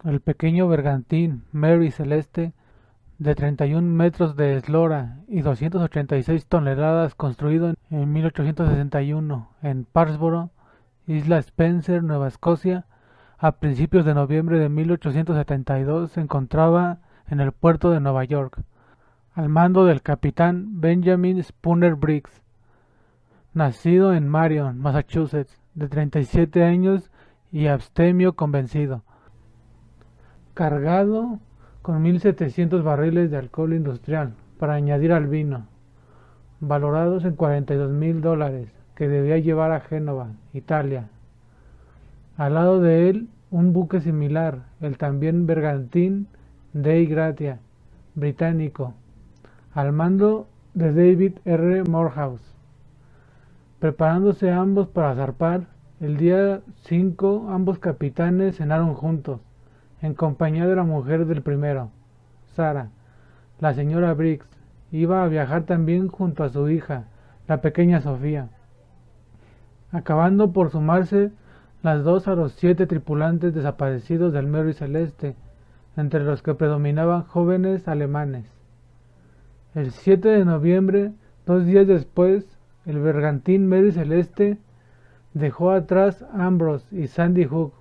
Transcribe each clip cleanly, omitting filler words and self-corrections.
El pequeño bergantín Mary Celeste, de 31 metros de eslora y 286 toneladas, construido en 1861 en Parrsboro, Isla Spencer, Nueva Escocia, a principios de noviembre de 1872 se encontraba en el puerto de Nueva York, al mando del capitán Benjamin Spooner Briggs, nacido en Marion, Massachusetts, de 37 años y abstemio convencido, cargado con 1.700 barriles de alcohol industrial para añadir al vino, valorados en $42.000, que debía llevar a Génova, Italia. Al lado de él, un buque similar, el también bergantín Dei Gratia, británico, al mando de David R. Morehouse. Preparándose ambos para zarpar, el día 5 ambos capitanes cenaron juntos, en compañía de la mujer del primero, Sarah. La señora Briggs iba a viajar también junto a su hija, la pequeña Sofía, acabando por sumarse las dos a los 7 tripulantes desaparecidos del Mary Celeste, entre los que predominaban jóvenes alemanes. El 7 de noviembre, 2 días después, el bergantín Mary Celeste dejó atrás Ambrose y Sandy Hook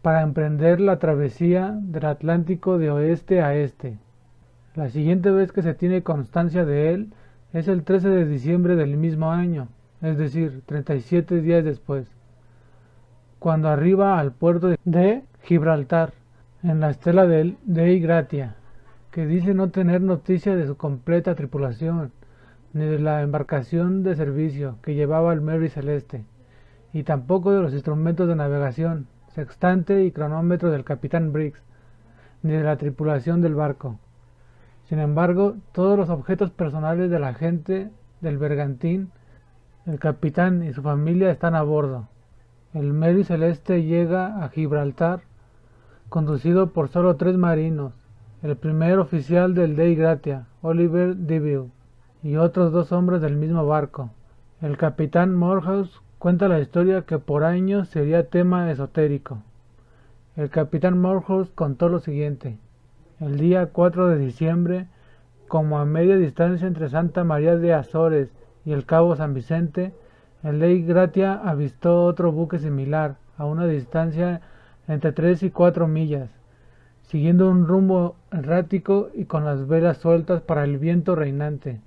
para emprender la travesía del Atlántico de oeste a este. La siguiente vez que se tiene constancia de él es el 13 de diciembre del mismo año, es decir, 37 días después, cuando arriba al puerto de Gibraltar, en la estela del Dei Gratia, que dice no tener noticia de su completa tripulación, ni de la embarcación de servicio que llevaba el Mary Celeste, y tampoco de los instrumentos de navegación, sextante y cronómetro del capitán Briggs, ni de la tripulación del barco. Sin embargo, todos los objetos personales de la gente del bergantín, el capitán y su familia están a bordo. El Mary Celeste llega a Gibraltar conducido por solo 3 marinos, el primer oficial del Dei Gratia, Oliver Deville, y otros 2 hombres del mismo barco. El capitán Morehouse cuenta la historia que por años sería tema esotérico. El capitán Morehouse contó lo siguiente: el día 4 de diciembre, como a media distancia entre Santa María de Azores y el Cabo San Vicente, el Dei Gratia avistó otro buque similar, a una distancia entre 3 y 4 millas, siguiendo un rumbo errático y con las velas sueltas para el viento reinante,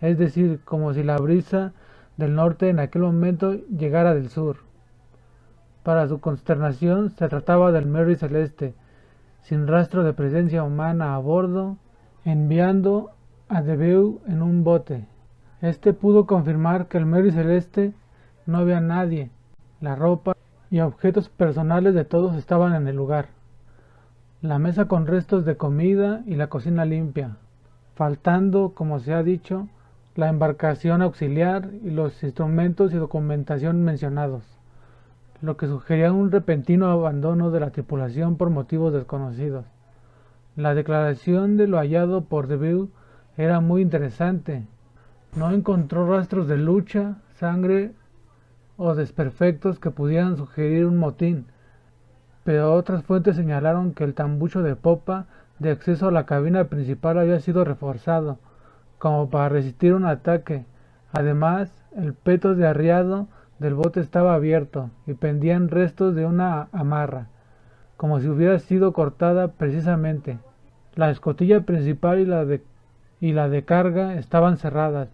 es decir, como si la brisa del norte en aquel momento llegara del sur. Para su consternación, se trataba del Mary Celeste, sin rastro de presencia humana a bordo, enviando a Deville en un bote. Este pudo confirmar que el Mary Celeste no había nadie, la ropa y objetos personales de todos estaban en el lugar, la mesa con restos de comida y la cocina limpia, faltando, como se ha dicho, la embarcación auxiliar y los instrumentos y documentación mencionados, lo que sugería un repentino abandono de la tripulación por motivos desconocidos. La declaración de lo hallado por Deville era muy interesante. No encontró rastros de lucha, sangre o desperfectos que pudieran sugerir un motín, pero otras fuentes señalaron que el tambucho de popa de acceso a la cabina principal había sido reforzado, como para resistir un ataque. Además, el peto de arriado del bote estaba abierto y pendían restos de una amarra, como si hubiera sido cortada precisamente. La escotilla principal y la de carga estaban cerradas,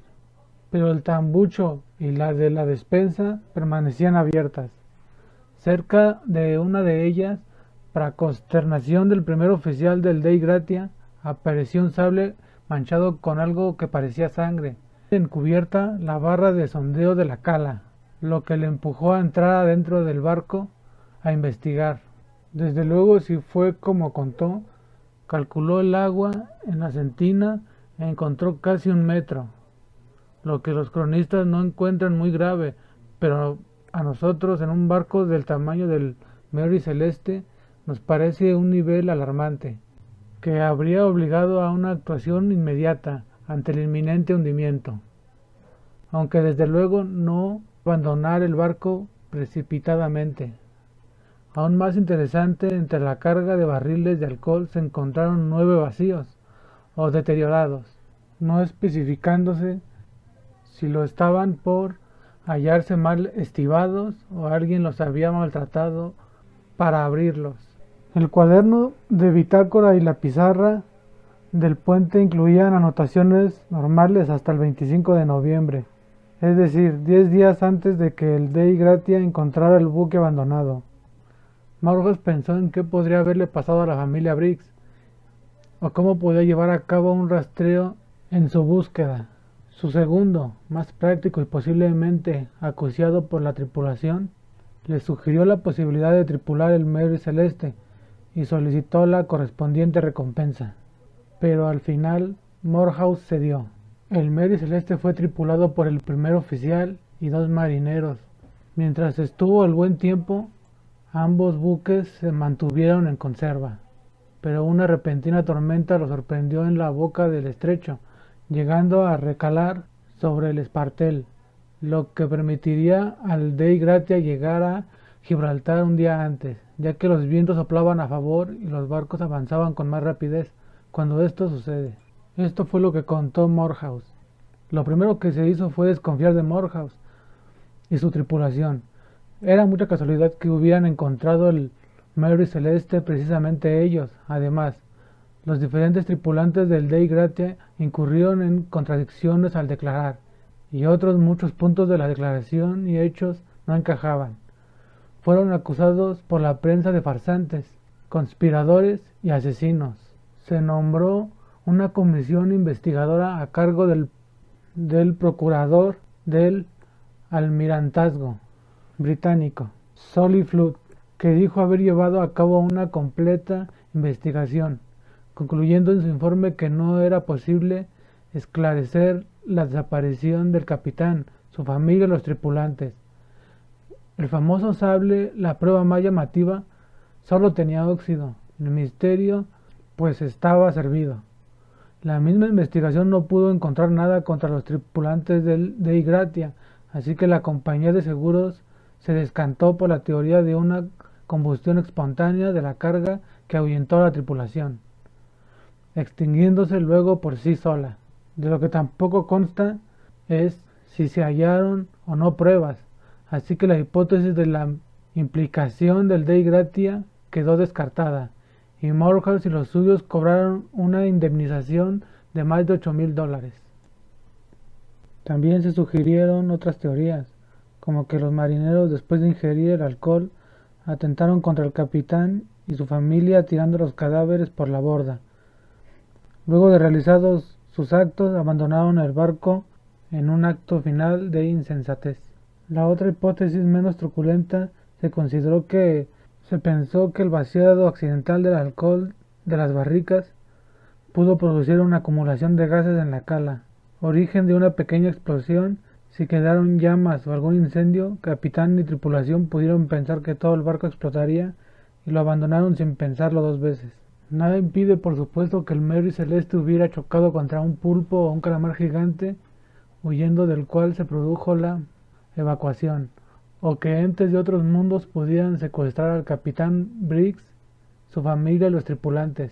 pero el tambucho y la de la despensa permanecían abiertas. Cerca de una de ellas, para consternación del primer oficial del Dei Gratia, apareció un sable manchado con algo que parecía sangre. Encubierta la barra de sondeo de la cala, lo que le empujó a entrar adentro del barco a investigar. Desde luego, si fue como contó, calculó el agua en la sentina e encontró casi 1 metro, lo que los cronistas no encuentran muy grave, pero a nosotros en un barco del tamaño del Mary Celeste nos parece un nivel alarmante, que habría obligado a una actuación inmediata ante el inminente hundimiento, aunque desde luego no abandonar el barco precipitadamente. Aún más interesante, entre la carga de barriles de alcohol se encontraron 9 vacíos o deteriorados, no especificándose si lo estaban por hallarse mal estivados o alguien los había maltratado para abrirlos. El cuaderno de bitácora y la pizarra del puente incluían anotaciones normales hasta el 25 de noviembre, es decir, 10 días antes de que el Dei Gratia encontrara el buque abandonado. Morehouse pensó en qué podría haberle pasado a la familia Briggs, o cómo podía llevar a cabo un rastreo en su búsqueda. Su segundo, más práctico y posiblemente acuciado por la tripulación, le sugirió la posibilidad de tripular el Mary Celeste y solicitó la correspondiente recompensa. Pero al final Morehouse cedió. El Mary Celeste fue tripulado por el primer oficial y 2 marineros. Mientras estuvo el buen tiempo, ambos buques se mantuvieron en conserva, pero una repentina tormenta los sorprendió en la boca del estrecho, llegando a recalar sobre el Espartel, lo que permitiría al Dei Gratia llegar a Gibraltar un día antes, ya que los vientos soplaban a favor y los barcos avanzaban con más rapidez cuando esto sucede. Esto fue lo que contó Morehouse. Lo primero que se hizo fue desconfiar de Morehouse y su tripulación. Era mucha casualidad que hubieran encontrado el Mary Celeste precisamente ellos. Además, los diferentes tripulantes del Dei Gratia incurrieron en contradicciones al declarar, y otros muchos puntos de la declaración y hechos no encajaban. Fueron acusados por la prensa de farsantes, conspiradores y asesinos. Se nombró una comisión investigadora a cargo del procurador del almirantazgo británico, Solly Flood, que dijo haber llevado a cabo una completa investigación, concluyendo en su informe que no era posible esclarecer la desaparición del capitán, su familia y los tripulantes. El famoso sable, la prueba más llamativa, solo tenía óxido. El misterio, pues, estaba servido. La misma investigación no pudo encontrar nada contra los tripulantes del Dei Gratia, así que la compañía de seguros se descantó por la teoría de una combustión espontánea de la carga que ahuyentó a la tripulación, extinguiéndose luego por sí sola. De lo que tampoco consta es si se hallaron o no pruebas, así que la hipótesis de la implicación del Dei Gratia quedó descartada, y Morehouse y los suyos cobraron una indemnización de más de $8,000. También se sugirieron otras teorías, como que los marineros, después de ingerir el alcohol, atentaron contra el capitán y su familia tirando los cadáveres por la borda. Luego de realizados sus actos, abandonaron el barco en un acto final de insensatez. La otra hipótesis, menos truculenta, se pensó que el vaciado accidental del alcohol de las barricas pudo producir una acumulación de gases en la cala, origen de una pequeña explosión. Si quedaron llamas o algún incendio, capitán y tripulación pudieron pensar que todo el barco explotaría y lo abandonaron sin pensarlo 2 veces. Nada impide, por supuesto, que el Mary Celeste hubiera chocado contra un pulpo o un calamar gigante, huyendo del cual se produjo la evacuación, o que entes de otros mundos pudieran secuestrar al capitán Briggs, su familia y los tripulantes,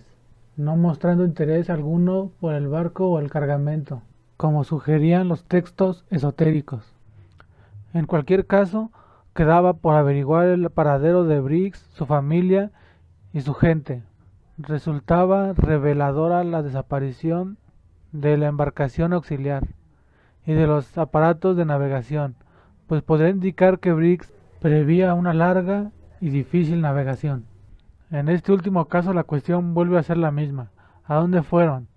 no mostrando interés alguno por el barco o el cargamento, como sugerían los textos esotéricos. En cualquier caso, quedaba por averiguar el paradero de Briggs, su familia y su gente. Resultaba reveladora la desaparición de la embarcación auxiliar y de los aparatos de navegación, pues podría indicar que Briggs prevía una larga y difícil navegación. En este último caso la cuestión vuelve a ser la misma. ¿A dónde fueron?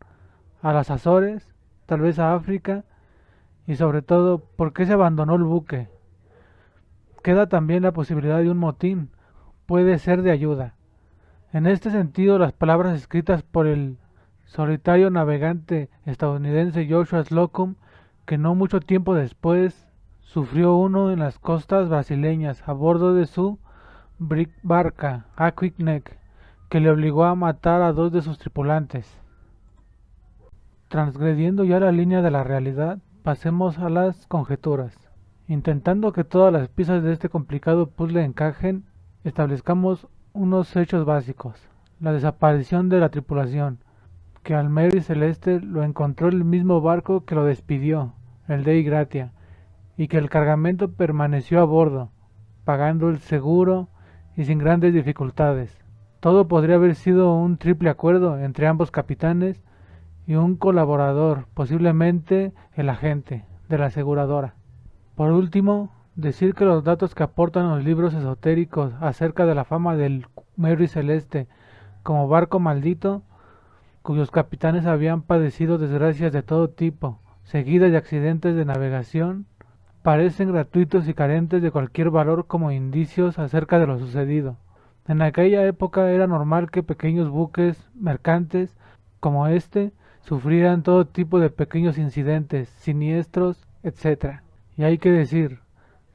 ¿A las Azores? ¿Tal vez a África? Y sobre todo, ¿por qué se abandonó el buque? Queda también la posibilidad de un motín. Puede ser de ayuda. En este sentido, las palabras escritas por el solitario navegante estadounidense Joshua Slocum, que no mucho tiempo después sufrió uno en las costas brasileñas a bordo de su barca Aquatic Neck, que le obligó a matar a 2 de sus tripulantes. Transgrediendo ya la línea de la realidad, pasemos a las conjeturas. Intentando que todas las piezas de este complicado puzzle encajen, establezcamos unos hechos básicos. La desaparición de la tripulación, que al Mary Celeste lo encontró el mismo barco que lo despidió, el Dei Gratia, y que el cargamento permaneció a bordo, pagando el seguro y sin grandes dificultades. Todo podría haber sido un triple acuerdo entre ambos capitanes y un colaborador, posiblemente el agente de la aseguradora. Por último, decir que los datos que aportan los libros esotéricos acerca de la fama del Mary Celeste como barco maldito, cuyos capitanes habían padecido desgracias de todo tipo, seguidas de accidentes de navegación, parecen gratuitos y carentes de cualquier valor como indicios acerca de lo sucedido. En aquella época era normal que pequeños buques mercantes como este sufrieran todo tipo de pequeños incidentes, siniestros, etc. Y hay que decir,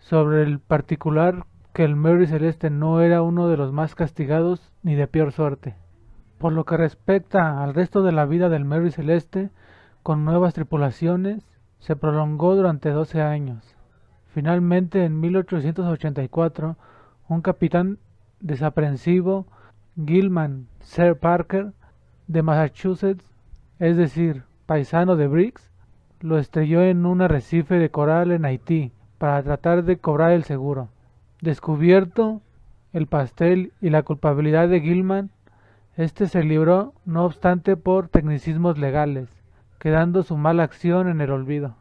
sobre el particular, que el Mary Celeste no era uno de los más castigados ni de peor suerte. Por lo que respecta al resto de la vida del Mary Celeste, con nuevas tripulaciones, se prolongó durante 12 años. Finalmente, en 1884, un capitán desaprensivo, Gilman Sir Parker, de Massachusetts, es decir, paisano de Briggs, lo estrelló en un arrecife de coral en Haití para tratar de cobrar el seguro. Descubierto el pastel y la culpabilidad de Gilman, este se libró, no obstante, por tecnicismos legales, quedando su mala acción en el olvido.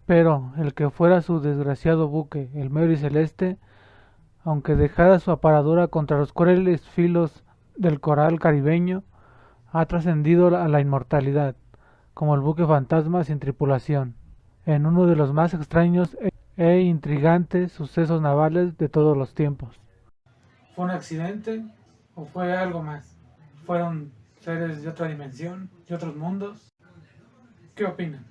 Pero el que fuera su desgraciado buque, el Mary Celeste, aunque dejara su aparadura contra los crueles filos del coral caribeño, ha trascendido a la inmortalidad, como el buque fantasma sin tripulación, en uno de los más extraños e intrigantes sucesos navales de todos los tiempos. ¿Fue un accidente o fue algo más? ¿Fueron seres de otra dimensión, de otros mundos? ¿Qué opinan?